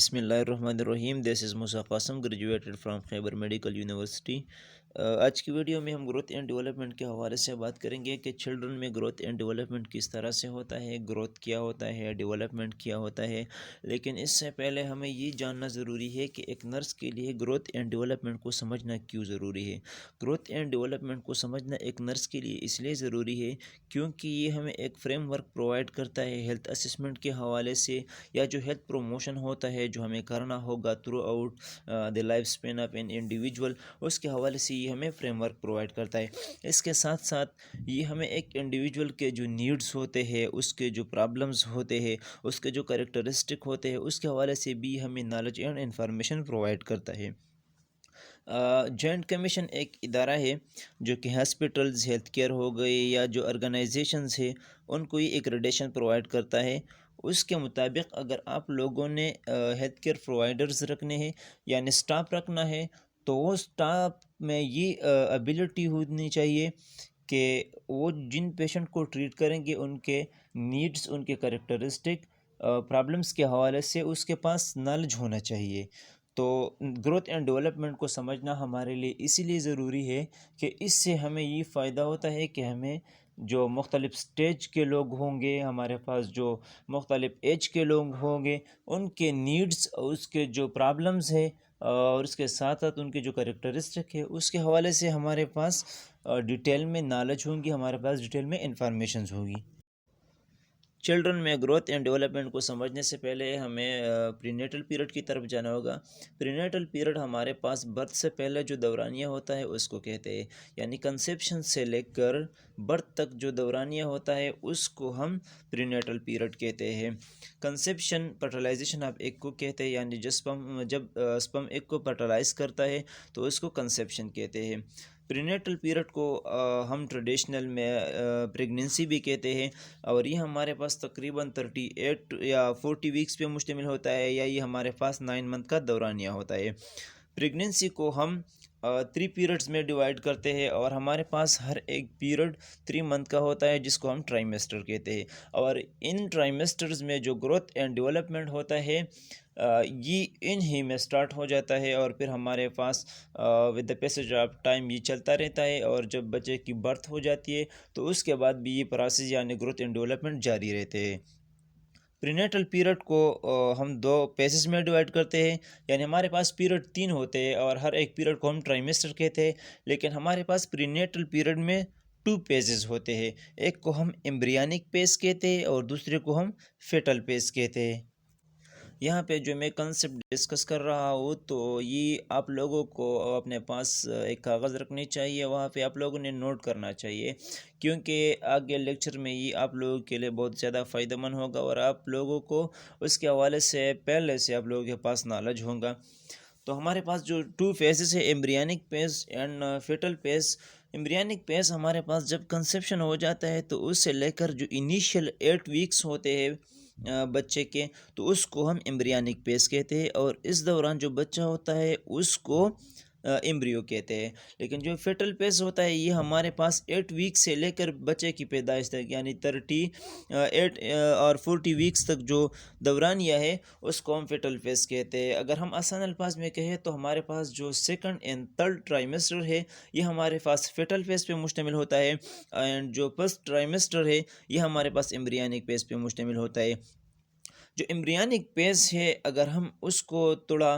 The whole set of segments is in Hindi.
बिस्मिल्लाहिर्रहमानिर्रहीम। This is Musa Qasim, graduated from Khyber medical university. आज की वीडियो में हम ग्रोथ एंड डेवलपमेंट के हवाले से बात करेंगे कि चिल्ड्रन में ग्रोथ एंड डेवलपमेंट किस तरह से होता है, ग्रोथ क्या होता है, डेवलपमेंट क्या होता है। लेकिन इससे पहले हमें ये जानना ज़रूरी है कि एक नर्स के लिए ग्रोथ एंड डेवलपमेंट को समझना क्यों ज़रूरी है। ग्रोथ एंड डेवलपमेंट को समझना एक नर्स के लिए इसलिए ज़रूरी है क्योंकि ये हमें एक फ्रेमवर्क प्रोवाइड करता है हेल्थ असेसमेंट के हवाले से, या जो हेल्थ प्रमोशन होता है जो हमें करना होगा through out the life span of an individual, उसके हवाले से ये हमें फ्रेमवर्क प्रोवाइड करता है। इसके साथ साथ ये हमें एक इंडिविजुअल के जो नीड्स होते हैं, उसके जो प्रॉब्लम्स होते हैं, उसके जो करेक्टरिस्टिक होते हैं, उसके हवाले से भी हमें नॉलेज एंड इंफॉर्मेशन प्रोवाइड करता है। जॉइंट कमीशन एक इदारा है जो कि हॉस्पिटल्स, हेल्थ केयर हो गए या जो ऑर्गेनाइजेशंस है उनको ही एक्रेडिटेशन प्रोवाइड करता है। उसके मुताबिक अगर आप लोगों ने हेल्थ केयर प्रोवाइडर्स रखने हैं यानी स्टाफ रखना है, तो वो स्टाफ में ये एबिलिटी होनी चाहिए कि वो जिन पेशेंट को ट्रीट करेंगे उनके नीड्स, उनके करेक्टरिस्टिक, प्रॉब्लम्स के हवाले से उसके पास नॉलेज होना चाहिए। तो ग्रोथ एंड डेवलपमेंट को समझना हमारे लिए इसीलिए ज़रूरी है कि इससे हमें ये फ़ायदा होता है कि हमें जो मुख्तलिफ़ स्टेज के लोग होंगे, हमारे पास जो मुख्तलिफ़ एज के लोग होंगे, उनके नीड्स, उसके जो प्रॉब्लम्स है और उसके साथ साथ उनके जो करेक्टरिस्टिक है, उसके हवाले से हमारे पास डिटेल में नॉलेज होंगी, हमारे पास डिटेल में इंफॉर्मेशन होगी। चिल्ड्रन में ग्रोथ एंड डेवलपमेंट को समझने से पहले हमें प्रीनेटल पीरियड की तरफ जाना होगा। प्रीनेटल पीरियड हमारे पास बर्थ से पहले जो दौरानिया होता है उसको कहते हैं, यानी कंसेप्शन से लेकर बर्थ तक जो दौरानिया होता है उसको हम प्रीनेटल पीरियड कहते हैं। कंसेप्शन फर्टिलाइजेशन ऑफ एग को कहते हैं, यानी जब स्पर्म एग को फर्टिलाइज करता है तो उसको कंसेप्शन कहते हैं। प्रीनेटल पीरियड को हम ट्रेडिशनल में प्रेगनेंसी भी कहते हैं, और ये हमारे पास तकरीबन 38 या 40 वीक्स पे मुश्तमिल होता है, या ये हमारे पास 9 मंथ का दौरानिया होता है। प्रेगनेंसी को हम 3 पीरियड्स में डिवाइड करते हैं और हमारे पास हर एक पीरियड 3 मंथ का होता है जिसको हम ट्राइमेस्टर कहते हैं। और इन ट्राइमेस्टर्स में जो ग्रोथ एंड डेवलपमेंट होता है ये इन ही में स्टार्ट हो जाता है और फिर हमारे पास with the passage of time ये चलता रहता है, और जब बच्चे की बर्थ हो जाती है तो उसके बाद भी ये प्रोसेस यानी ग्रोथ एंड डेवलपमेंट जारी रहते हैं। प्रीनेटल पीरियड को हम 2 पेजेस में डिवाइड करते हैं, यानी हमारे पास पीरियड 3 होते हैं और हर एक पीरियड को हम ट्राइमेस्टर कहते हैं। लेकिन हमारे पास प्रीनेटल पीरियड में 2 पेजेस होते हैं, एक को हम एम्ब्रियनिक पेज कहते हैं और दूसरे को हम फेटल पेज कहते हैं। यहाँ पे जो मैं कंसेप्ट डिस्कस कर रहा हूँ तो ये आप लोगों को अपने पास एक कागज़ रखनी चाहिए, वहाँ पे आप लोगों ने नोट करना चाहिए, क्योंकि आगे लेक्चर में ये आप लोगों के लिए बहुत ज़्यादा फ़ायदेमंद होगा और आप लोगों को उसके हवाले से पहले से आप लोगों के पास नॉलेज होगा। तो हमारे पास जो 2 फेजेस है, embryonic phase and fetal phase. Embryonic phase हमारे पास जब कंसेप्शन हो जाता है तो उससे लेकर जो इनिशियल 8 वीक्स होते हैं बच्चे के, तो उसको हम एम्ब्रियनिक फेज कहते हैं, और इस दौरान जो बच्चा होता है उसको एम्ब्रियो कहते हैं। लेकिन जो फेटल फेज होता है ये हमारे पास 8 वीक से लेकर बच्चे की पैदाइश तक, यानी 38 और 40 वीक्स तक जो दौरानिया है उसको हम फेटल फेज कहते हैं। अगर हम आसान अल्फाज में कहें तो हमारे पास जो सेकंड एंड थर्ड ट्राइमेस्टर है ये हमारे पास फेटल फेज पे मुश्तमिल होता है, एंड जो फर्स्ट ट्राइमेस्टर है ये हमारे पास एम्ब्रियनिक फेज पे मुश्तमिल होता है। जो एम्ब्रियनिक फेज है अगर हम उसको थोड़ा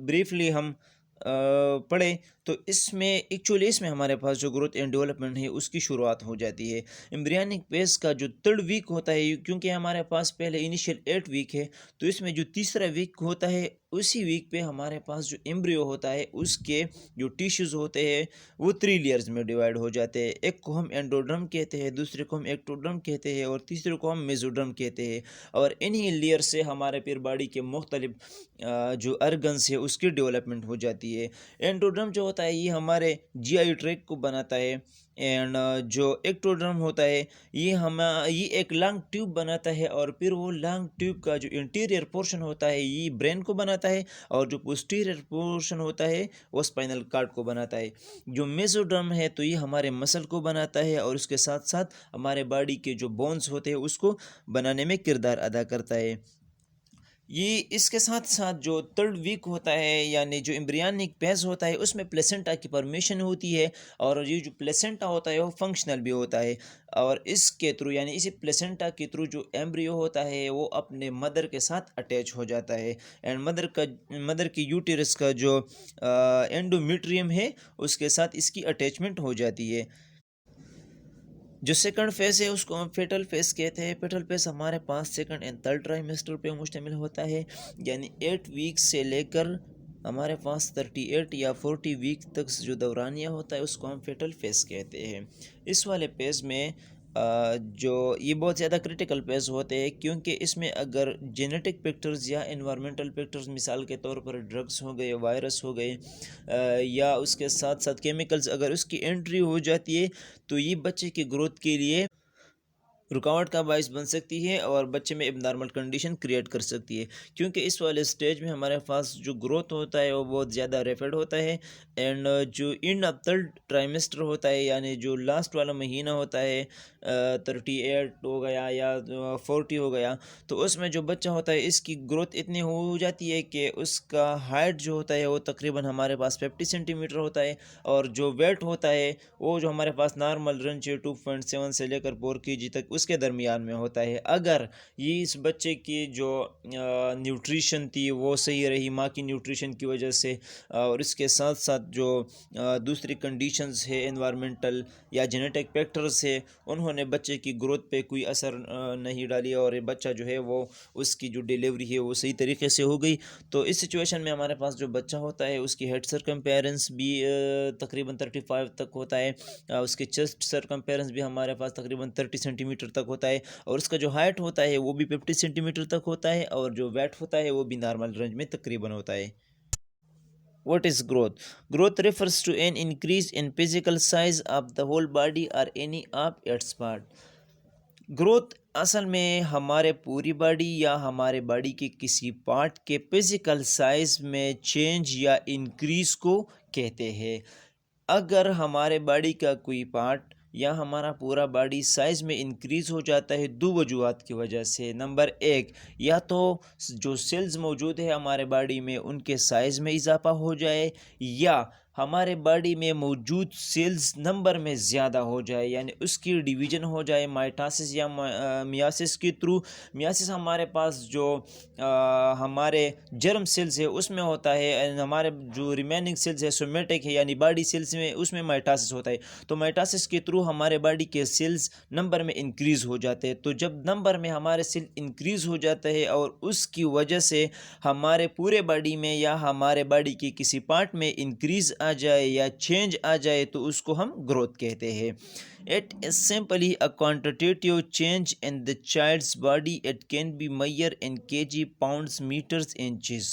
ब्रीफली हम पढ़े तो इसमें एक्चुअली इसमें हमारे पास जो ग्रोथ एंड डेवलपमेंट है उसकी शुरुआत हो जाती है। एम्ब्रियनिक फेज का जो थर्ड वीक होता है, क्योंकि हमारे पास पहले इनिशियल 8 वीक है, तो इसमें जो तीसरा वीक होता है उसी वीक पे हमारे पास जो एम्ब्रियो होता है उसके जो टिश्यूज़ होते हैं वो 3 लेयर्स में डिवाइड हो जाते हैं। एक को हम एंडोड्रम कहते हैं, दूसरे को हम एक्टोड्रम कहते हैं और तीसरे को हम मेसोड्रम कहते हैं। और इन्हीं लेयर से हमारे फिर बॉडी के मुख्तलिफ जो अर्गन्स है उसकी डेवलपमेंट हो जाती है। एंडोड्रम जो होता है ये हमारे जीआई ट्रैक्ट को बनाता है, एंड जो एक्टोड्रम होता है ये एक लॉन्ग ट्यूब बनाता है, और फिर वो लॉन्ग ट्यूब का जो इंटीरियर पोर्शन होता है ये ब्रेन को बनाता है, और जो पोस्टीरियर पोर्शन होता है वो स्पाइनल कार्ड को बनाता है। जो मेसोड्रम है तो ये हमारे मसल को बनाता है और उसके साथ साथ हमारे बॉडी के जो बोन्स होते हैं उसको बनाने में किरदार अदा करता है। ये इसके साथ साथ जो थर्ड वीक होता है यानी जो एम्ब्रियनिक फेज होता है उसमें प्लेसेंटा की परमिशन होती है, और ये जो प्लेसेंटा होता है वो फंक्शनल भी होता है, और इसके थ्रू यानी इसी प्लेसेंटा के थ्रू जो एम्ब्रियो होता है वो अपने मदर के साथ अटैच हो जाता है, एंड मदर की यूटेरस का जो एंडोमेट्रियम है उसके साथ इसकी अटैचमेंट हो जाती है। जो सेकंड फेज है उसको हम फेटल फेज कहते हैं। फेटल फेज हमारे पास सेकंड एंड थर्ड ट्राइमेस्टर पे मुश्तमिल होता है, यानी 8 वीक से लेकर हमारे पास 38 या 40 वीक तक जो दौरानिया होता है उसको हम फेटल फेज कहते हैं। इस वाले फेज में जो ये बहुत ज़्यादा क्रिटिकल फेज होते हैं, क्योंकि इसमें अगर जेनेटिक फैक्टर्स या एनवायरमेंटल फैक्टर्स मिसाल के तौर पर ड्रग्स हो गए, वायरस हो गए, या उसके साथ साथ केमिकल्स अगर उसकी एंट्री हो जाती है तो ये बच्चे की ग्रोथ के लिए रुकावट का बायस बन सकती है और बच्चे में एबनॉर्मल कंडीशन क्रिएट कर सकती है। क्योंकि इस वाले स्टेज में हमारे पास जो ग्रोथ होता है वो बहुत ज़्यादा रैपिड होता है, एंड जो इन ऑफ थर्ड ट्राइमेस्टर होता है यानी जो लास्ट वाला महीना होता है 38 हो गया या 40 हो गया, तो उसमें जो बच्चा होता है इसकी ग्रोथ इतनी हो जाती है कि उसका हाइट जो होता है वो तकरीबन हमारे पास 50 सेंटीमीटर होता है, और जो वेट होता है वो जो हमारे पास नॉर्मल रेंज 2.7 से लेकर 4 kg तक उसके दरमियान में होता है। अगर ये इस बच्चे की जो न्यूट्रिशन थी वो सही रही माँ की न्यूट्रिशन की वजह से, और इसके साथ साथ जो दूसरी कंडीशंस है एनवायरमेंटल या जेनेटिक फैक्टर्स है उन्होंने बच्चे की ग्रोथ पे कोई असर नहीं डाली, और ये बच्चा जो है वो उसकी जो डिलीवरी है वो सही तरीके से हो गई, तो इस सिचुएशन में हमारे पास जो बच्चा होता है उसकी हेड सरकमफेरेंस भी तकरीबन 35 तक होता है, उसके चेस्ट सरकमफेरेंस भी हमारे पास तकरीबन 30 सेंटीमीटर तक होता है, और उसका जो हाइट होता है वो भी 50 सेंटीमीटर तक होता है, और जो वेट होता है वो भी नॉर्मल रेंज में तकरीबन होता है। What is growth? Growth refers to an increase in physical size of the whole body or any of its part. Growth असल में हमारे पूरी बॉडी या हमारे बॉडी के किसी पार्ट के फिजिकल साइज में चेंज या इंक्रीज को कहते हैं। अगर हमारे बॉडी का कोई पार्ट या हमारा पूरा बॉडी साइज़ में इंक्रीज़ हो जाता है दो वजूहत की वजह से। नंबर एक, या तो जो सेल्स मौजूद है हमारे बॉडी में उनके साइज़ में इजाफा हो जाए, या हमारे बॉडी में मौजूद सेल्स नंबर में ज़्यादा हो जाए, यानी उसकी डिवीज़न हो जाए माइटोसिस या मियासिस के थ्रू। मियासिस हमारे पास जो हमारे जर्म सेल्स है उसमें होता है, एंड हमारे जो रिमेनिंग सेल्स है सोमेटिक है यानी बॉडी सेल्स में, उसमें माइटोसिस होता है। तो माइटोसिस के थ्रू हमारे बॉडी के सेल्स नंबर में इंक्रीज़ हो जाते हैं। तो जब नंबर में हमारे सेल इंक्रीज़ हो जाता है और उसकी वजह से हमारे पूरे बॉडी में या हमारे बॉडी के किसी पार्ट में इंक्रीज़ आ जाए या चेंज आ जाए तो उसको हम ग्रोथ कहते हैं। It is simply a quantitative change in the child's body. It can be measured in kg, pounds, meters, inches.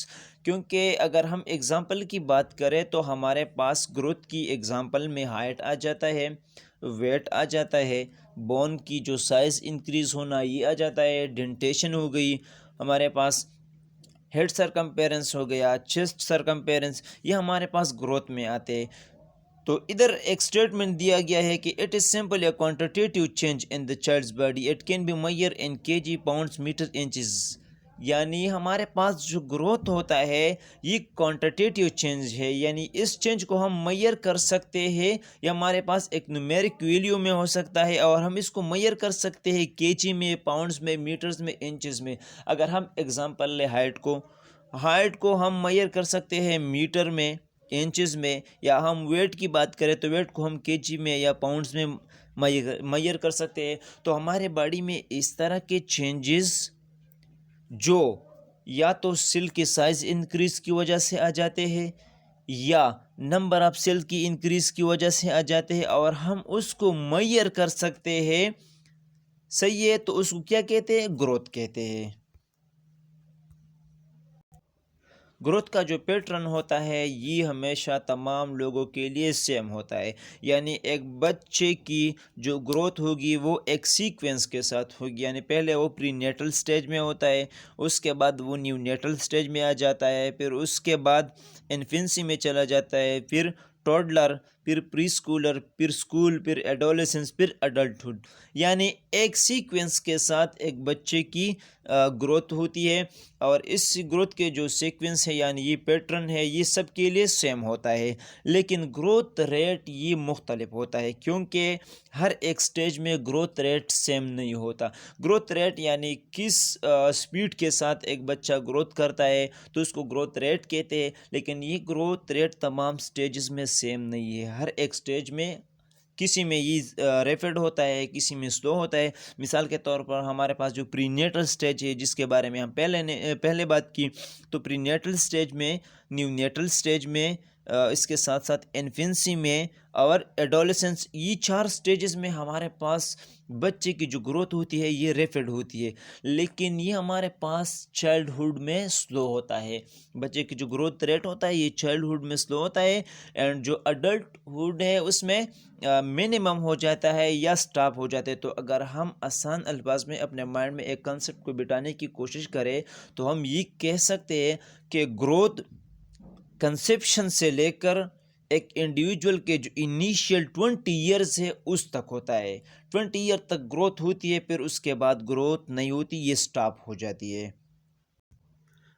क्योंकि अगर हम एग्ज़ाम्पल की बात करें तो हमारे पास ग्रोथ की एग्ज़ाम्पल में हाइट आ जाता है, वेट आ जाता है, बोन की जो साइज़ इंक्रीज़ होना ये आ जाता है, डेंटेशन हो गई, हमारे पास हेड सरकमफेरेंस हो गया, चेस्ट सरकमफेरेंस, ये हमारे पास ग्रोथ में आते हैं। तो इधर एक स्टेटमेंट दिया गया है कि it is simple a quantitative change in the child's body, it can be measure in KG, pounds, metre, inches. यानी हमारे पास जो ग्रोथ होता है ये क्वांटिटेटिव चेंज है, यानी इस चेंज को हम मेजर कर सकते हैं, या हमारे पास एक न्यूमेरिक वैल्यू में हो सकता है, और हम इसको मेजर कर सकते हैं केजी में, पाउंड्स में, मीटर्स में, इंचेस में। अगर हम एग्जांपल ले हाइट को हम मेजर कर सकते हैं मीटर में, इंचेस में, या हम वेट की बात करें तो वेट को हम केजी में या पाउंड्स में मेजर कर सकते हैं। तो हमारे बॉडी में इस तरह के चेंजेस जो या तो सेल के साइज इंक्रीज की वजह से आ जाते हैं या नंबर ऑफ सेल की इंक्रीज की वजह से आ जाते हैं, और हम उसको मेजर कर सकते हैं, सही है, तो उसको क्या कहते हैं? ग्रोथ कहते हैं। ग्रोथ का जो पैटर्न होता है ये हमेशा तमाम लोगों के लिए सेम होता है, यानी एक बच्चे की जो ग्रोथ होगी वो एक सीक्वेंस के साथ होगी, यानी पहले वो प्रीनेटल स्टेज में होता है, उसके बाद वो न्यूनेटल स्टेज में आ जाता है, फिर उसके बाद इन्फेंसी में चला जाता है, फिर टोडलर, फिर प्री स्कूलर, फिर स्कूल, फिर एडोलेसेंस, फिर अडल्टहुड। यानी एक सीक्वेंस के साथ एक बच्चे की ग्रोथ होती है, और इस ग्रोथ के जो सीक्वेंस है यानी ये पैटर्न है ये सब के लिए सेम होता है, लेकिन ग्रोथ रेट ये मुख्तलिफ होता है, क्योंकि हर एक स्टेज में ग्रोथ रेट सेम नहीं होता। ग्रोथ रेट यानी किस स्पीड के साथ एक बच्चा ग्रोथ करता है तो उसको ग्रोथ रेट कहते हैं, लेकिन ये ग्रोथ रेट तमाम स्टेजेस में सेम नहीं है। हर एक स्टेज में किसी में ये रैपिड होता है, किसी में स्लो होता है। मिसाल के तौर पर हमारे पास जो प्रीनेटल स्टेज है जिसके बारे में हम पहले बात की, तो प्रीनेटल स्टेज में, न्यूनेटल स्टेज में, इसके साथ साथ इन्फेंसी में और एडोलेसेंस, ये 4 स्टेजेस में हमारे पास बच्चे की जो ग्रोथ होती है ये रैपिड होती है, लेकिन ये हमारे पास चाइल्डहुड में स्लो होता है। बच्चे की जो ग्रोथ रेट होता है ये चाइल्डहुड में स्लो होता है, एंड जो अडल्टहुड है उसमें मिनिमम हो जाता है या स्टॉप हो जाता है। तो अगर हम आसान अल्फाज में अपने माइंड में एक कंसेप्ट को बिठाने की कोशिश करें तो हम ये कह सकते हैं कि ग्रोथ कंसेप्शन से लेकर एक इंडिविजुअल के जो इनिशियल 20 ईयर्स है उस तक होता है। 20 ईयर तक ग्रोथ होती है, फिर उसके बाद ग्रोथ नहीं होती, ये स्टॉप हो जाती है।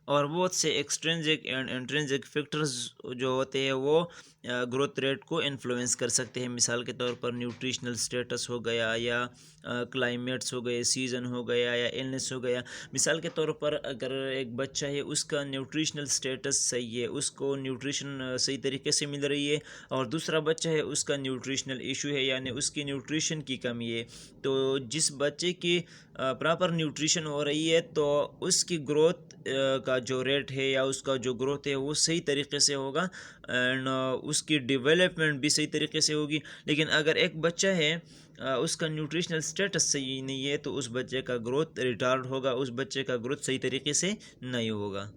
और बहुत से एक्सट्रिंसिक एंड इंट्रिंसिक फैक्टर्स जो होते हैं वो ग्रोथ रेट को इन्फ्लुएंस कर सकते हैं। मिसाल के तौर पर न्यूट्रिशनल स्टेटस हो गया, या क्लाइमेट्स हो गए, सीज़न हो गया, या इलनेस हो गया। मिसाल के तौर पर अगर एक बच्चा है उसका न्यूट्रिशनल स्टेटस सही है, उसको न्यूट्रिशन सही तरीके से मिल रही है, और दूसरा बच्चा है उसका न्यूट्रिशनल इशू है यानी उसकी न्यूट्रिशन की कमी है, तो जिस बच्चे की प्रॉपर न्यूट्रिशन हो रही है तो उसकी ग्रोथ का जो रेट है या उसका जो ग्रोथ है वो सही तरीके से होगा, एंड उसकी डेवलपमेंट भी सही तरीके से होगी। लेकिन अगर एक बच्चा है उसका न्यूट्रिशनल स्टेटस सही नहीं है तो उस बच्चे का ग्रोथ रिटार्ड होगा, उस बच्चे का ग्रोथ सही तरीके से नहीं होगा।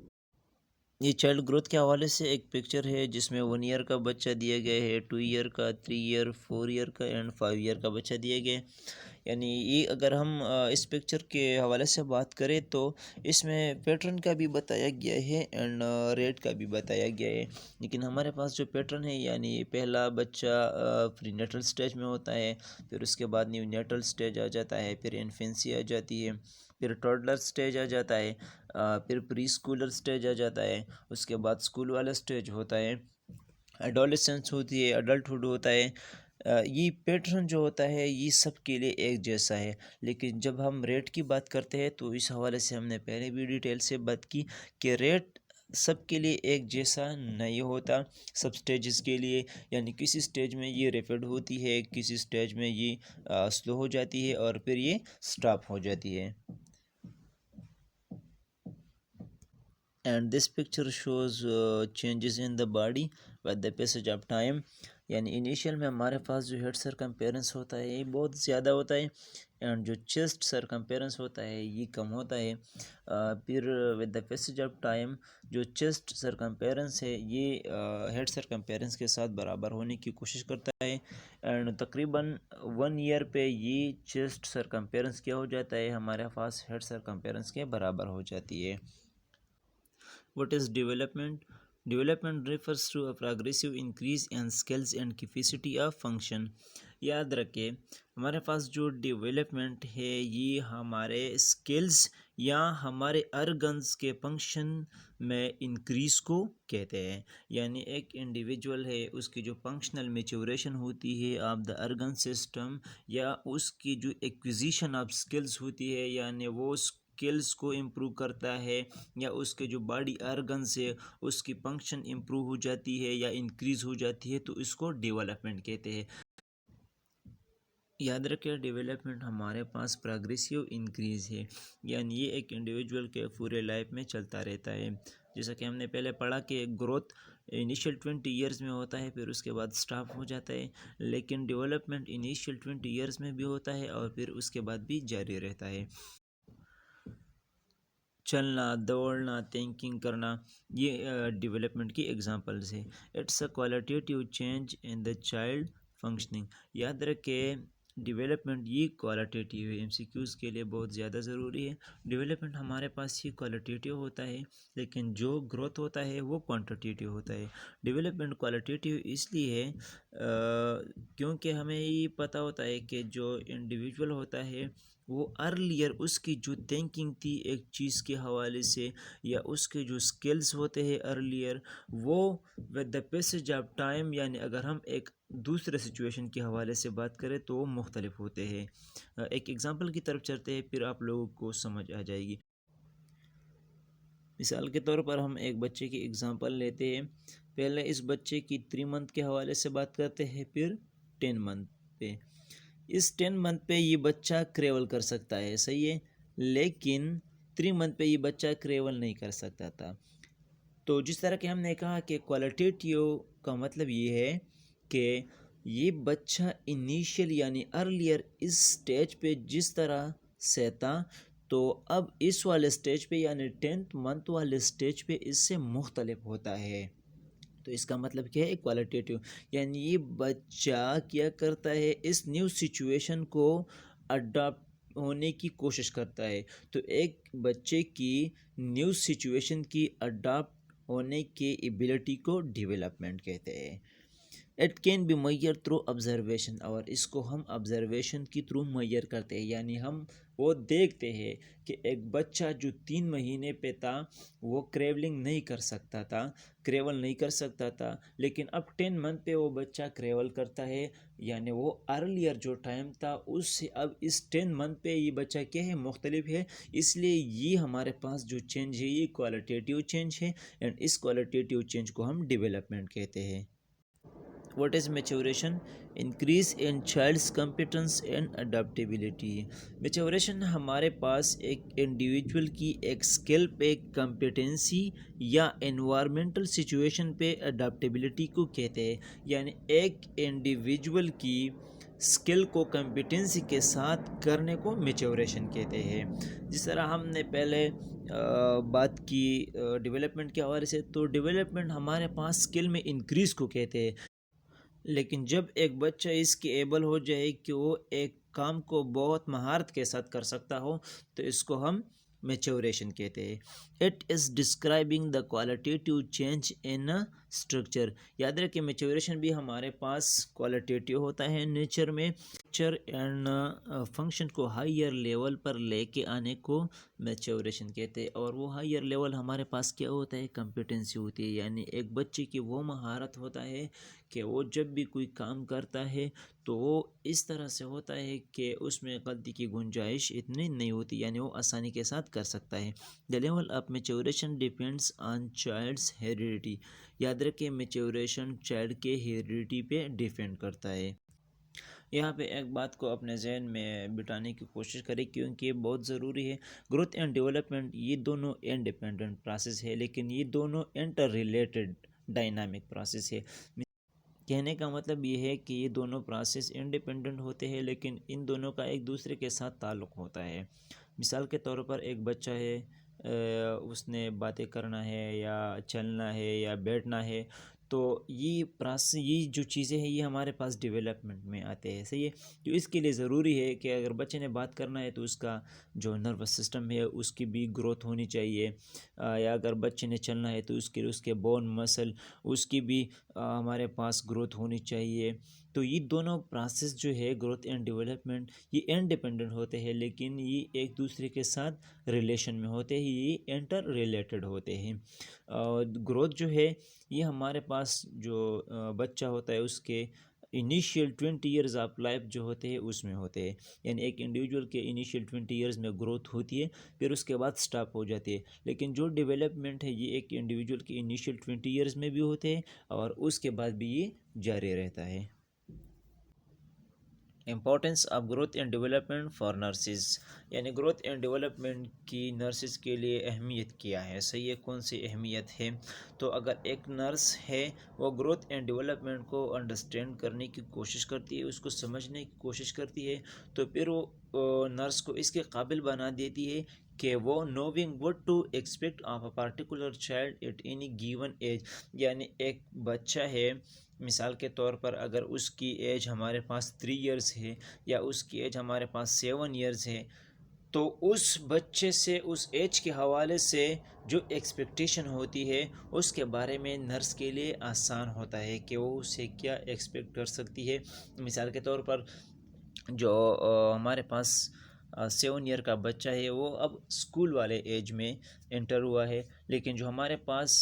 ये चाइल्ड ग्रोथ के हवाले से एक पिक्चर है जिसमें 1 ईयर का बच्चा दिया गया है, 2 ईयर का, 3 ईयर, 4 ईयर का एंड 5 ईयर का बच्चा दिया गया है। यानी ये अगर हम इस पिक्चर के हवाले से बात करें तो इसमें पैटर्न का भी बताया गया है एंड रेट का भी बताया गया है। लेकिन हमारे पास जो पैटर्न है यानी पहला बच्चा प्रीनेटल स्टेज में होता है, फिर उसके बाद न्यूनेटल स्टेज आ जाता है, फिर इन्फेंसी आ जाती है, फिर टॉडलर स्टेज आ जाता है, फिर प्री स्कूलर स्टेज आ जाता है, उसके बाद स्कूल वाला स्टेज होता है, एडोलेसेंस होती है, अडल्टहुड होता है। ये पैटर्न जो होता है ये सब के लिए एक जैसा है, लेकिन जब हम रेट की बात करते हैं तो इस हवाले से हमने पहले भी डिटेल से बात की कि रेट सब के लिए एक जैसा नहीं होता, सब स्टेजेस के लिए। यानी किसी स्टेज में ये रैपिड होती है, किसी स्टेज में ये स्लो हो जाती है और फिर ये स्टॉप हो जाती है। And this picture shows changes in the body with the passage of time। यानी इनिशियल में हमारे पास जो हेड सरकम्पेरेंस होता है ये बहुत ज़्यादा होता है, एंड जो चेस्ट सरकम्पेरेंस होता है ये कम होता है। फिर with the passage of time जो चेस्ट सरकम्पेरेंस है ये हेड सरकम्पेरेंस के साथ बराबर होने की कोशिश करता है, एंड तकरीबन 1 ईयर पे ये चेस्ट सरकम्पेरेंस क्या हो जाता है, हमारे पास हेड सरकम्पेरेंस के बराबर हो जाती है। What is development? Development refers to a progressive increase in skills and capacity of function। याद रखें हमारे पास जो डेवलपमेंट है ये हमारे स्किल्स या हमारे अर्गन्स के फंक्शन में इंक्रीज़ को कहते हैं। यानी एक इंडिविजुअल है उसकी जो फंक्शनल मेच्योरेशन होती है ऑफ द अर्गन सिस्टम, या उसकी जो एक्विजिशन ऑफ स्किल्स होती है यानी वो स्किल्स को इम्प्रूव करता है, या उसके जो बॉडी ऑर्गन्स है उसकी फंक्शन इम्प्रूव हो जाती है या इंक्रीज़ हो जाती है, तो इसको डेवलपमेंट कहते हैं। याद रखें डेवलपमेंट हमारे पास प्रोग्रेसिव इंक्रीज़ है, यानी ये एक इंडिविजुअल के पूरे लाइफ में चलता रहता है। जैसा कि हमने पहले पढ़ा कि ग्रोथ इनिशियल 20 ईयर्स में होता है, फिर उसके बाद स्टॉप हो जाता है, लेकिन डेवलपमेंट इनिशियल 20 ईयर्स में भी होता है और फिर उसके बाद भी जारी रहता है। चलना, दौड़ना, थिंकिंग करना, ये डेवलपमेंट की एग्जांपल्स है। It's a qualitative change in the child functioning. याद रखें डेवलपमेंट ये क्वालिटेटिव है, एमसीक्यूज़ के लिए बहुत ज़्यादा ज़रूरी है। डेवलपमेंट हमारे पास ये क्वालिटेटिव होता है, लेकिन जो ग्रोथ होता है वो क्वांटिटेटिव होता है। डेवलपमेंट क्वालिटेटिव इसलिए है क्योंकि हमें ये पता होता है कि जो इंडिविजुअल होता है वो अर्लियर उसकी जो थिंकिंग थी एक चीज़ के हवाले से, या उसके जो स्किल्स होते हैं अर्लियर, वो with the passage of time, यानी अगर हम एक दूसरे सिचुएशन के हवाले से बात करें तो वो मुख्तलिफ होते हैं। एक एग्ज़ाम्पल की तरफ चलते हैं, फिर आप लोगों को समझ आ जाएगी। मिसाल के तौर पर हम एक बच्चे की एग्ज़ाम्पल लेते हैं। पहले इस बच्चे की 3 मंथ के हवाले से बात करते हैं, फिर 10 मंथ पे। इस 10 मंथ पे ये बच्चा क्रेवल कर सकता है, सही है, लेकिन 3 मंथ पे ये बच्चा क्रेवल नहीं कर सकता था। तो जिस तरह के हमने कहा कि क्वालिटेटिव का मतलब ये है कि ये बच्चा इनिशियल यानी अर्लियर इस स्टेज पे जिस तरह से था, तो अब इस वाले स्टेज पे यानी 10th मंथ वाले स्टेज पे इससे मुख्तलिफ होता है। तो इसका मतलब क्या है, क्वालिटेटिव, यानी ये बच्चा क्या करता है, इस न्यू सिचुएशन को अडॉप्ट होने की कोशिश करता है। तो एक बच्चे की न्यू सिचुएशन की अडॉप्ट होने की एबिलिटी को डेवलपमेंट कहते हैं। It can be measured through observation, और इसको हम ऑब्जर्वेशन के थ्रू मैयर करते हैं, यानी हम वो देखते हैं कि एक बच्चा जो 3 महीने पे था वो क्रेवलिंग नहीं कर सकता था, क्रेवल नहीं कर सकता था, लेकिन अब 10 मंथ पे वो बच्चा क्रेवल करता है। यानी वो अर्लियर जो टाइम था उससे अब इस 10 मंथ पे ये बच्चा क्या है, मुख्तलिफ है। इसलिए ये हमारे पास जो चेंज है ये क्वालिटेटिव चेंज है, एंड इस क्वालिटेटिव चेंज को हम डेवलपमेंट कहते हैं। What is maturation? Increase in child's competence and adaptability. Maturation हमारे पास एक इंडिविजुअल की एक स्किल पे, कंपिटेंसी या एनवायरमेंटल सिचुएशन पे अडेप्टेबिलिटी को कहते हैं। यानी एक इंडिविजुअल की स्किल को कंपिटेंसी के साथ करने को मैच्योरेशन कहते हैं। जिस तरह हमने पहले बात की डेवलपमेंट के हवाले से, तो डेवलपमेंट हमारे पास स्किल में इंक्रीज़ को कहते हैं। लेकिन जब एक बच्चा इसके एबल हो जाए कि वो एक काम को बहुत महारत के साथ कर सकता हो, तो इसको हम मैच्योरेशन कहते हैं। It is describing the qualitative change in structure. याद रखें मैच्योरेशन भी हमारे पास क्वालिटेटिव होता है नेचर में। नेचर एंड फंक्शन को हायर लेवल पर लेके आने को मैच्योरेशन कहते हैं, और वो हायर लेवल हमारे पास क्या होता है, कंपिटेंसी होती है। यानी एक बच्चे की वो महारत होता है कि वो जब भी कोई काम करता है तो वो इस तरह से होता है कि उसमें गलती की गुंजाइश इतनी नहीं होती, यानी वो आसानी के साथ कर सकता है। The level of maturation depends on child's heredity. याद रखें मैच्योरेशन चाइल्ड के हेरिडिटी पे डिपेंड करता है। यहाँ पे एक बात को अपने जहन में बिठाने की कोशिश करें, क्योंकि ये बहुत ज़रूरी है। ग्रोथ एंड डेवलपमेंट ये दोनों इंडिपेंडेंट प्रोसेस है, लेकिन ये दोनों इंटर रिलेटेड डायनामिक प्रोसेस है। कहने का मतलब ये है कि ये दोनों प्रोसेस इंडिपेंडेंट होते हैं, लेकिन इन दोनों का एक दूसरे के साथ ताल्लुक़ होता है। मिसाल के तौर पर एक बच्चा है, उसने बातें करना है या चलना है या बैठना है, तो ये प्रोसेस, ये जो चीज़ें हैं ये हमारे पास डेवलपमेंट में आते हैं, सही है। तो इसके लिए ज़रूरी है कि अगर बच्चे ने बात करना है तो उसका जो नर्वस सिस्टम है उसकी भी ग्रोथ होनी चाहिए, या अगर बच्चे ने चलना है तो उसके लिए उसके बोन मसल उसकी भी हमारे पास ग्रोथ होनी चाहिए। तो ये दोनों प्रोसेस जो है ग्रोथ एंड डेवलपमेंट ये इंडिपेंडेंट होते हैं, लेकिन ये एक दूसरे के साथ रिलेशन में होते हैं, ये इंटर रिलेटेड होते हैं। ग्रोथ जो है ये हमारे पास जो बच्चा होता है उसके इनिशियल 20 ईयर्स ऑफ लाइफ जो होते हैं उसमें होते हैं। यानी एक इंडिविजुअल के इनिशियल 20 ईयर्स में ग्रोथ होती है, फिर उसके बाद स्टॉप हो जाती है। लेकिन जो डेवलपमेंट है ये एक इंडिविजुअल के इनिशियल 20 ईयर्स में भी होते हैं और उसके बाद भी ये जारी रहता है। Importance of growth and development for nurses, यानी ग्रोथ एंड डेवलपमेंट की नर्सिस के लिए अहमियत क्या है, सही है, कौन सी अहमियत है। तो अगर एक नर्स है वो ग्रोथ एंड डेवलपमेंट को अंडरस्टैंड करने की कोशिश करती है, उसको समझने की कोशिश करती है, तो फिर वो नर्स को इसके काबिल बना देती है कि वो knowing what to expect of a particular child at any given age, यानी एक बच्चा है, मिसाल के तौर पर अगर उसकी एज हमारे पास 3 इयर्स है या उसकी एज हमारे पास 7 इयर्स है, तो उस बच्चे से उस एज के हवाले से जो एक्सपेक्टेशन होती है उसके बारे में नर्स के लिए आसान होता है कि वो उससे क्या एक्सपेक्ट कर सकती है। मिसाल के तौर पर जो हमारे पास 7 ईयर का बच्चा है वो अब स्कूल वाले एज में एंटर हुआ है, लेकिन जो हमारे पास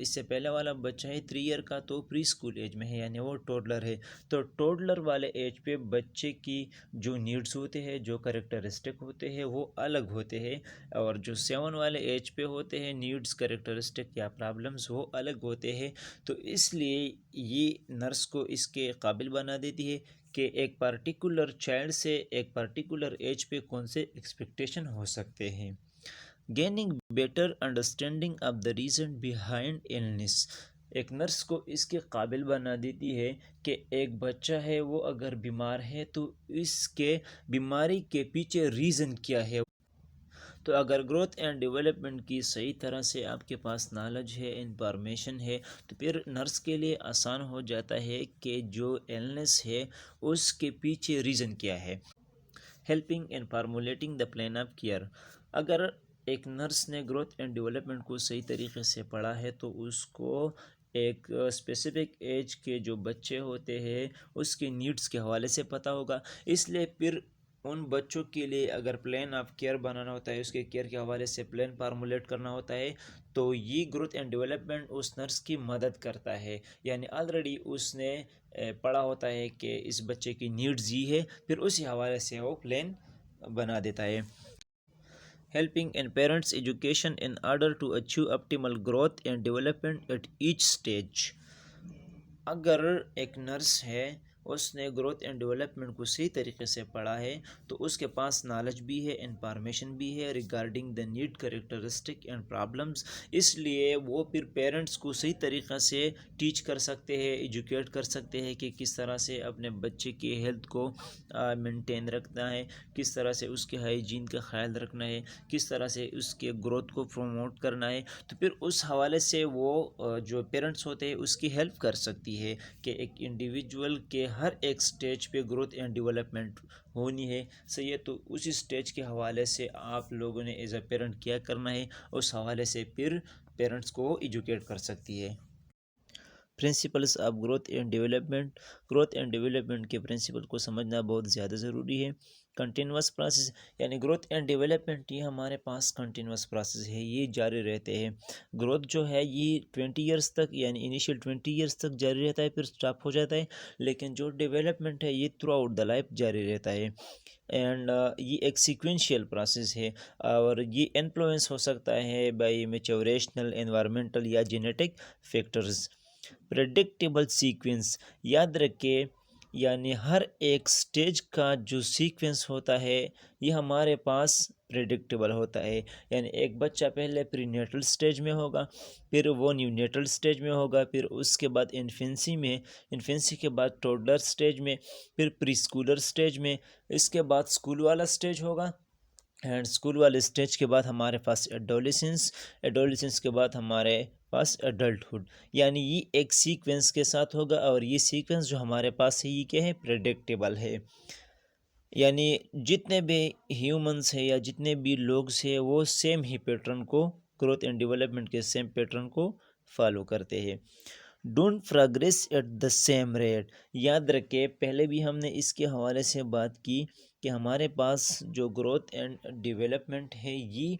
इससे पहले वाला बच्चा है 3 ईयर का, तो प्री स्कूल एज में है, यानी वो टोडलर है। तो टोडलर वाले एज पे बच्चे की जो नीड्स होते हैं, जो करेक्टरिस्टिक होते हैं वो अलग होते हैं, और जो 7 वाले एज पे होते हैं नीड्स, करेक्टरिस्टिक या प्रॉब्लम्स वो अलग होते हैं। तो इसलिए ये नर्स को इसके काबिल बना देती है कि एक पर्टिकुलर चाइल्ड से एक पर्टिकुलर एज पे कौन से एक्सपेक्टेशन हो सकते हैं। Gaining better understanding of the reason behind illness, एक नर्स को इसके काबिल बना देती है कि एक बच्चा है वो अगर बीमार है तो इसके बीमारी के पीछे रीज़न क्या है। तो अगर ग्रोथ एंड डेवलपमेंट की सही तरह से आपके पास नॉलेज है, इंफॉर्मेशन है, तो फिर नर्स के लिए आसान हो जाता है कि जो इलनेस है उसके पीछे रीज़न क्या है। Helping in formulating the plan of care, अगर एक नर्स ने ग्रोथ एंड डेवलपमेंट को सही तरीके से पढ़ा है तो उसको एक स्पेसिफिक एज के जो बच्चे होते हैं उसके नीड्स के हवाले से पता होगा। इसलिए फिर उन बच्चों के लिए अगर प्लान ऑफ केयर बनाना होता है, उसके केयर के हवाले से प्लान फार्मूलेट करना होता है, तो ये ग्रोथ एंड डेवलपमेंट उस नर्स की मदद करता है। यानी ऑलरेडी उसने पढ़ा होता है कि इस बच्चे की नीड्स ये है, फिर उसी हवाले से वो प्लान बना देता है। Helping in parents education in order to achieve optimal growth and development at each stage, अगर एक नर्स है उसने ग्रोथ एंड डेवलपमेंट को सही तरीके से पढ़ा है तो उसके पास नॉलेज भी है, इंफॉर्मेशन भी है regarding the need, characteristic and problems, इसलिए वो फिर पेरेंट्स को सही तरीक़ा से टीच कर सकते हैं, एजुकेट कर सकते हैं कि किस तरह से अपने बच्चे की हेल्थ को मेंटेन रखना है, किस तरह से उसके हाइजीन का ख्याल रखना है, किस तरह से उसके ग्रोथ को प्रमोट करना है। तो फिर उस हवाले से वो जो पेरेंट्स होते हैं उसकी हेल्प कर सकती है कि एक इंडिविजुअल के हर एक स्टेज पे ग्रोथ एंड डेवलपमेंट होनी है, सही है। तो उसी स्टेज के हवाले से आप लोगों ने एज अ पेरेंट क्या करना है, उस हवाले से फिर पेरेंट्स को एजुकेट कर सकती है। Principles of growth and development, growth and development के प्रिंसिपल को समझना बहुत ज़्यादा ज़रूरी है। कंटिन्यूस प्रोसेस, यानी ग्रोथ एंड डेवलपमेंट ये हमारे पास कंटिन्यूस प्रोसेस है, ये जारी रहते हैं। ग्रोथ जो है ये 20 ईयर्स तक, यानी इनिशियल 20 ईयर्स तक जारी रहता है, फिर स्टॉप हो जाता है, लेकिन जो डेवलपमेंट है ये थ्रू आउट द लाइफ जारी रहता है। एंड ये एक सीक्वेंशियल प्रोसेस है और ये इन्फ्लुएंस हो सकता है बाय मैच्योरेशनल, एनवायरमेंटल या जेनेटिक फैक्टर्स। प्रेडिक्टेबल सीक्वेंस, याद रखें, यानी हर एक स्टेज का जो सीक्वेंस होता है ये हमारे पास प्रेडिक्टेबल होता है। यानी एक बच्चा पहले प्रीनेटल स्टेज में होगा, फिर वो न्यूनेटल स्टेज में होगा, फिर उसके बाद इन्फेंसी में, इन्फेंसी के बाद टोडलर स्टेज में, फिर प्री स्कूलर स्टेज में, इसके बाद स्कूल वाला स्टेज होगा, एंड स्कूल वाले स्टेज के बाद हमारे पास एडोलेसेंस, एडोलेसेंस के बाद हमारे पास एडल्टहुड। यानी ये एक सीक्वेंस के साथ होगा और ये सीक्वेंस जो हमारे पास है ये क्या है, प्रेडिक्टेबल है। यानी जितने भी ह्यूमंस है या जितने भी लोग हैं वो सेम ही पैटर्न को, ग्रोथ एंड डेवलपमेंट के सेम पैटर्न को फॉलो करते हैं। Don't progress at the same rate, याद रखें पहले भी हमने इसके हवाले से बात की कि हमारे पास जो ग्रोथ एंड डेवलपमेंट है ये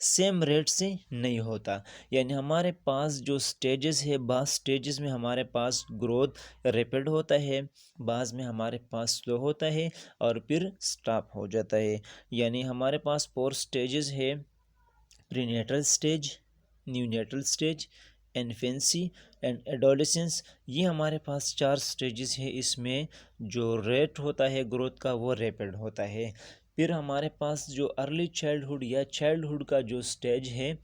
सेम रेट से नहीं होता। यानी हमारे पास जो स्टेजेस है, बाज़ स्टेजेस में हमारे पास ग्रोथ रैपिड होता है, बाज़ में हमारे पास स्लो होता है और फिर स्टॉप हो जाता है। यानी हमारे पास 4 स्टेजेस है, prenatal stage, neonatal stage, infancy and adolescence. ये हमारे पास 4 स्टेजेस है, इसमें जो रेट होता है ग्रोथ का वो रैपिड होता है। फिर हमारे पास जो अर्ली चाइल्डहुड या चाइल्डहुड का जो स्टेज है,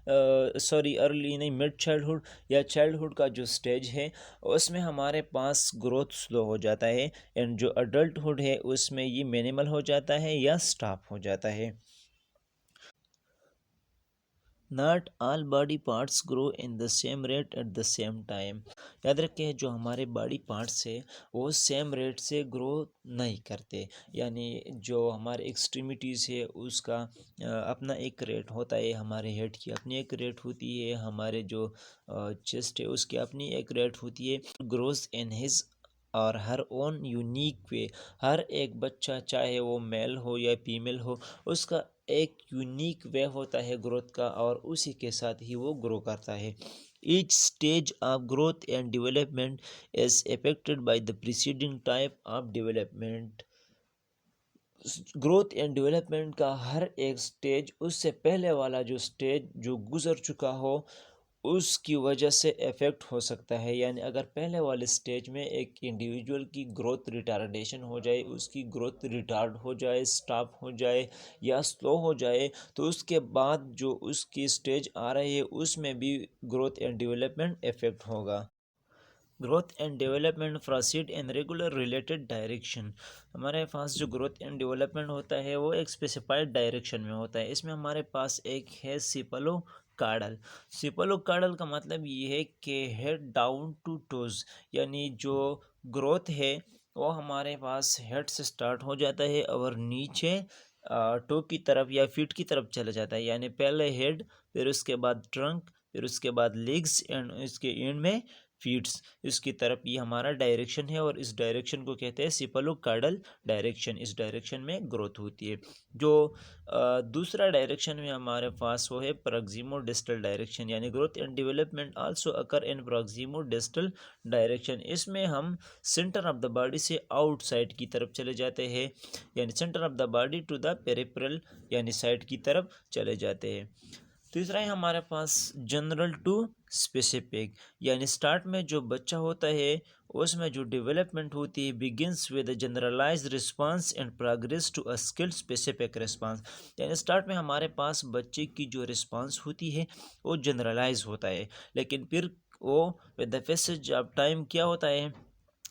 सॉरी अर्ली नहीं, मिड चाइल्डहुड या चाइल्डहुड का जो स्टेज है उसमें हमारे पास ग्रोथ स्लो हो जाता है, एंड जो अडल्टहुड है उसमें ये मिनिमल हो जाता है या स्टॉप हो जाता है। Not all body parts grow in the same rate at the same time. याद रखें, जो हमारे बॉडी पार्ट्स है वो सेम रेट से ग्रो नहीं करते। यानी जो हमारे एक्सट्रीमिटीज़ है उसका अपना एक रेट होता है, हमारे हेड की अपनी एक रेट होती है, हमारे जो चेस्ट है उसकी अपनी एक रेट होती है। ग्रोज इन हिज और हर ओन यूनिक वे। हर एक बच्चा चाहे वो मेल हो या फीमेल हो, उसका एक यूनिक वे होता है ग्रोथ का, और उसी के साथ ही वो ग्रो करता है। Each stage of growth and development is affected by the preceding type of development. Growth and development का हर एक स्टेज उससे पहले वाला जो स्टेज जो गुजर चुका हो उसकी वजह से इफ़ेक्ट हो सकता है। यानी अगर पहले वाले स्टेज में एक इंडिविजुअल की ग्रोथ रिटार्डेशन हो जाए, उसकी ग्रोथ रिटार्ड हो जाए, स्टॉप हो जाए या स्लो हो जाए, तो उसके बाद जो उसकी स्टेज आ रही है उसमें भी ग्रोथ एंड डेवलपमेंट इफ़ेक्ट होगा। Growth and development proceed in regular related direction. हमारे पास जो ग्रोथ एंड डेवलपमेंट होता है वो एक स्पेसिफाइड डायरेक्शन में होता है। इसमें हमारे पास एक है सिपलो कार्डल। सिपलो कार्डल का मतलब ये है कि हेड डाउन टू टोज, यानी जो ग्रोथ है वो हमारे पास हेड से स्टार्ट हो जाता है और नीचे टो की तरफ या फीट की तरफ चला जाता है। यानी पहले हेड, फिर उसके बाद ट्रंक, फिर उसके बाद लेग्स एंड इसके एंड में फीट्स, इसकी तरफ ये हमारा डायरेक्शन है और इस डायरेक्शन को कहते हैं सिपलोकार्डल डायरेक्शन। इस डायरेक्शन में ग्रोथ होती है। जो दूसरा डायरेक्शन में हमारे पास वो है प्रॉक्सिमो डिस्टल डायरेक्शन। यानी growth and development also occur in proximo distal direction. इसमें हम सेंटर ऑफ द बॉडी से आउटसाइड की तरफ चले जाते हैं, यानी centre of the body to the peripheral, यानी साइड की तरफ चले जाते हैं। तीसरा है हमारे पास जनरल टू स्पेसिफिक। यानी स्टार्ट में जो बच्चा होता है उसमें जो डेवलपमेंट होती है begins with generalise response and progress to a skilled specific response. यानी स्टार्ट में हमारे पास बच्चे की जो रिस्पांस होती है वो जनरलाइज होता है, लेकिन फिर वो with the passage of time क्या होता है,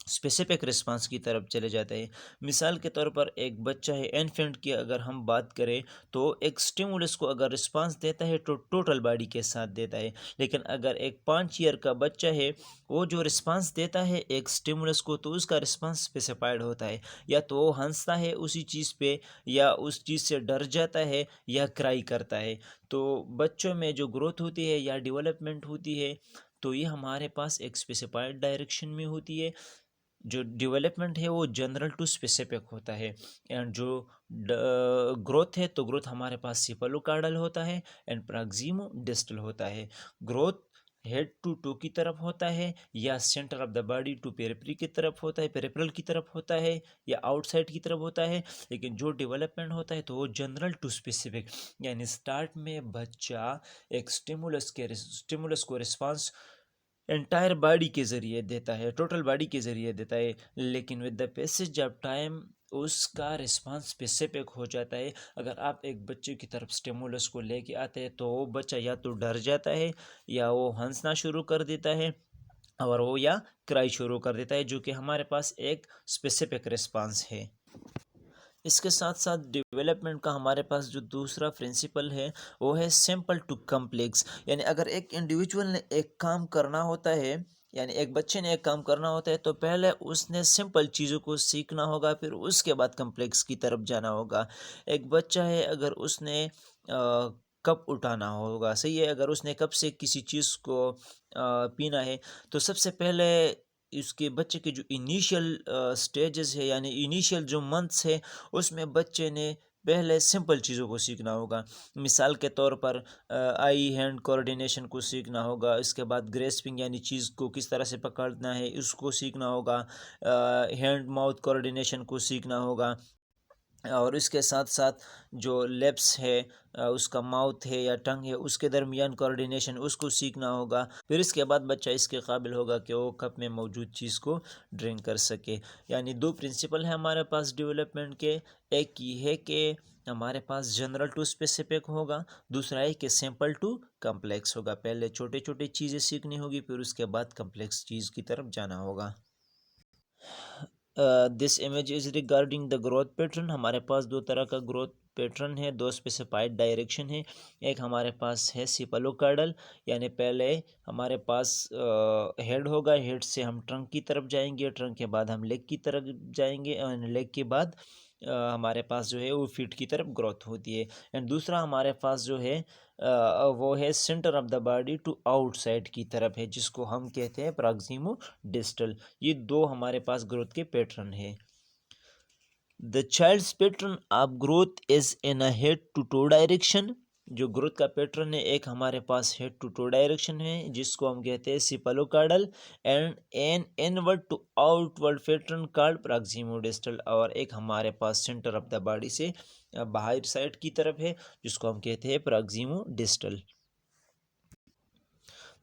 स्पेसिफिक रिस्पांस की तरफ चले जाते हैं। मिसाल के तौर पर एक बच्चा है इन्फेंट की अगर हम बात करें तो एक स्टिमुलस को अगर रिस्पांस देता है तो टोटल बॉडी के साथ देता है। लेकिन अगर एक 5 ईयर का बच्चा है वो जो रिस्पांस देता है एक स्टिमुलस को तो उसका रिस्पांस स्पेसिफाइड होता है। या तो वो हंसता है उसी चीज़ पे, या उस चीज़ से डर जाता है, या क्राई करता है। तो बच्चों में जो ग्रोथ होती है या डेवलपमेंट होती है तो ये हमारे पास एक स्पेसिफाइड डायरेक्शन में होती है। जो डेवलपमेंट है वो जनरल टू स्पेसिफिक होता है। एंड जो ग्रोथ है तो ग्रोथ हमारे पास सिपलोकार्डल होता है एंड प्रॉक्सिमो डिस्टल होता है। ग्रोथ हेड टू टो की तरफ होता है, या centre of the body to periphery की तरफ होता है, पेरिफेरल की तरफ होता है, या आउटसाइड की तरफ होता है। लेकिन जो डेवलपमेंट होता है तो वो जनरल टू स्पेसिफिक, यानी स्टार्ट में बच्चा एक स्टिमुलस को रिस्पांस एंटायर बॉडी के ज़रिए देता है, टोटल बॉडी के ज़रिए देता है। लेकिन with the passage of time उसका रिस्पांस स्पेसिफिक हो जाता है। अगर आप एक बच्चे की तरफ स्टिमुलस को लेके आते हैं तो वो बच्चा या तो डर जाता है, या वो हंसना शुरू कर देता है, और वो या क्राई शुरू कर देता है, जो कि हमारे पास एक स्पेसिफिक रिस्पांस है। इसके साथ साथ डेवलपमेंट का हमारे पास जो दूसरा प्रिंसिपल है वो है सिंपल टू कम्प्लेक्स। यानी अगर एक इंडिविजुअल ने एक काम करना होता है, यानी एक बच्चे ने एक काम करना होता है तो पहले उसने सिंपल चीज़ों को सीखना होगा, फिर उसके बाद कम्प्लेक्स की तरफ जाना होगा। एक बच्चा है अगर उसने कप उठाना होगा, सही है, अगर उसने कप से किसी चीज़ को पीना है तो सबसे पहले इसके बच्चे के जो इनिशियल स्टेजेस है यानी इनिशियल जो मंथ्स है उसमें बच्चे ने पहले सिंपल चीज़ों को सीखना होगा। मिसाल के तौर पर आई हैंड कोऑर्डिनेशन को सीखना होगा, इसके बाद ग्रेस्पिंग यानी चीज़ को किस तरह से पकड़ना है उसको सीखना होगा, हैंड माउथ कोऑर्डिनेशन को सीखना होगा, और इसके साथ साथ जो लिप्स है उसका माउथ है या टंग है उसके दरमियान कोऑर्डिनेशन उसको सीखना होगा। फिर इसके बाद बच्चा इसके काबिल होगा कि वो कप में मौजूद चीज़ को ड्रिंक कर सके। यानी दो प्रिंसिपल है हमारे पास डेवलपमेंट के। एक ये है कि हमारे पास जनरल टू स्पेसिफिक होगा, दूसरा है कि सिंपल टू कम्प्लेक्स होगा। पहले छोटे छोटे चीज़ें सीखनी होगी, फिर उसके बाद कम्प्लेक्स चीज़ की तरफ जाना होगा। This image is regarding the growth pattern. हमारे पास दो तरह का ग्रोथ पैटर्न है, दो स्पेसिफाइड डायरेक्शन है। एक हमारे पास है सिपलोकार्डल, यानी पहले हमारे पास हेड होगा, हेड से हम ट्रंक की तरफ जाएंगे, ट्रंक के बाद हम लेग की तरफ जाएंगे, और लेग के बाद हमारे पास जो है वो फीट की तरफ ग्रोथ होती है। एंड दूसरा हमारे पास जो है वो है centre of the body to outside की तरफ है, जिसको हम कहते हैं प्रॉक्सिमो डिस्टल। ये दो हमारे पास ग्रोथ के पैटर्न है। The child's pattern of growth is in a head to toe direction. जो ग्रोथ का पैटर्न है, एक हमारे पास हेड टू टो डायरेक्शन है, जिसको हम कहते हैं cephalocaudal, and an inward to outward pattern called proximodistal. और एक हमारे पास सेंटर ऑफ द बॉडी से बाहर साइड की तरफ है, जिसको हम कहते हैं proximodistal.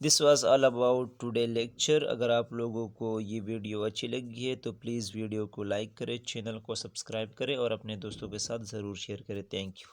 This was all about today lecture. अगर आप लोगों को ये वीडियो अच्छी लगी है तो प्लीज़ वीडियो को लाइक करें, चैनल को सब्सक्राइब करें और अपने दोस्तों के साथ ज़रूर शेयर करें। Thank you.